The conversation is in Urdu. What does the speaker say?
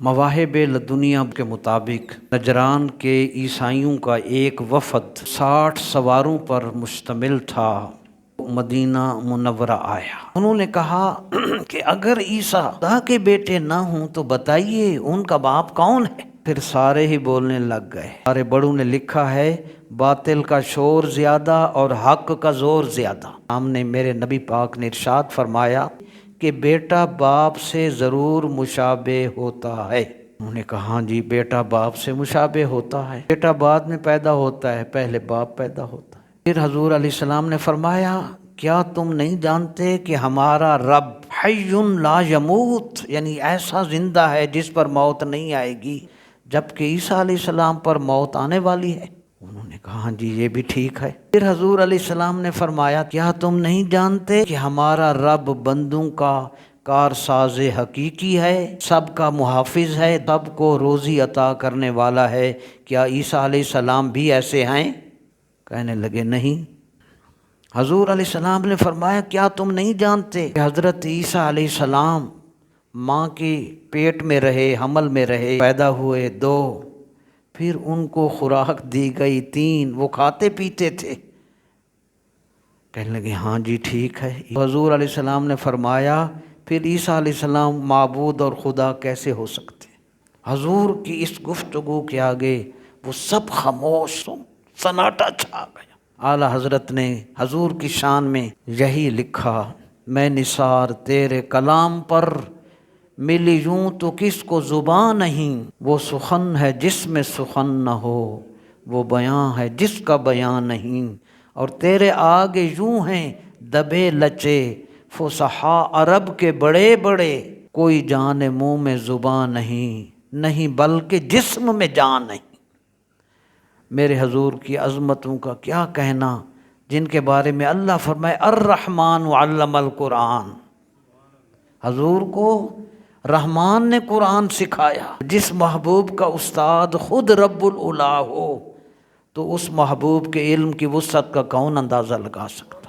مواہب لدنیا کے مطابق نجران کے عیسائیوں کا ایک وفد 60 سواروں پر مشتمل تھا، مدینہ منورہ آیا۔ انہوں نے کہا کہ اگر عیسیٰ خدا کے بیٹے نہ ہوں تو بتائیے ان کا باپ کون ہے؟ پھر سارے ہی بولنے لگ گئے۔ سارے بڑوں نے لکھا ہے باطل کا شور زیادہ اور حق کا زور زیادہ۔ سامنے میرے نبی پاک نے ارشاد فرمایا کہ بیٹا باپ سے ضرور مشابہ ہوتا ہے۔ انہوں نے کہا ہاں جی، بیٹا باپ سے مشابہ ہوتا ہے، بیٹا بعد میں پیدا ہوتا ہے، پہلے باپ پیدا ہوتا ہے۔ پھر حضور علیہ السلام نے فرمایا کیا تم نہیں جانتے کہ ہمارا رب حی لا یموت، یعنی ایسا زندہ ہے جس پر موت نہیں آئے گی، جبکہ عیسیٰ علیہ السلام پر موت آنے والی ہے؟ انہوں نے کہا ہاں جی یہ بھی ٹھیک ہے۔ پھر حضور علیہ السلام نے فرمایا کیا تم نہیں جانتے کہ ہمارا رب بندوں کا کارساز حقیقی ہے، سب کا محافظ ہے، سب کو روزی عطا کرنے والا ہے؟ کیا عیسیٰ علیہ السلام بھی ایسے ہیں؟ کہنے لگے نہیں۔ حضور علیہ السلام نے فرمایا کیا تم نہیں جانتے کہ حضرت عیسیٰ علیہ السلام ماں کے پیٹ میں رہے، حمل میں رہے، پیدا ہوئے 2، پھر ان کو خوراک دی گئی 3، وہ کھاتے پیتے تھے؟ کہنے لگے ہاں جی ٹھیک ہے۔ حضور علیہ السلام نے فرمایا پھر عیسیٰ علیہ السلام معبود اور خدا کیسے ہو سکتے؟ حضور کی اس گفتگو کے آگے وہ سب خاموش، سناٹا چھا گیا۔ اعلیٰ حضرت نے حضور کی شان میں یہی لکھا میں نثار تیرے کلام پر ملی یوں تو کس کو زبان نہیں، وہ سخن ہے جس میں سخن نہ ہو، وہ بیاں ہے جس کا بیان نہیں، اور تیرے آگے یوں ہیں دبے لچے فصحاء عرب کے بڑے بڑے، کوئی جان منہ میں زبان نہیں بلکہ جسم میں جان نہیں۔ میرے حضور کی عظمتوں کا کیا کہنا، جن کے بارے میں اللہ فرمائے الرحمن علم القرآن۔ حضور کو رحمان نے قرآن سکھایا۔ جس محبوب کا استاد خود رب العلا ہو تو اس محبوب کے علم کی وسعت کا کون اندازہ لگا سکتا؟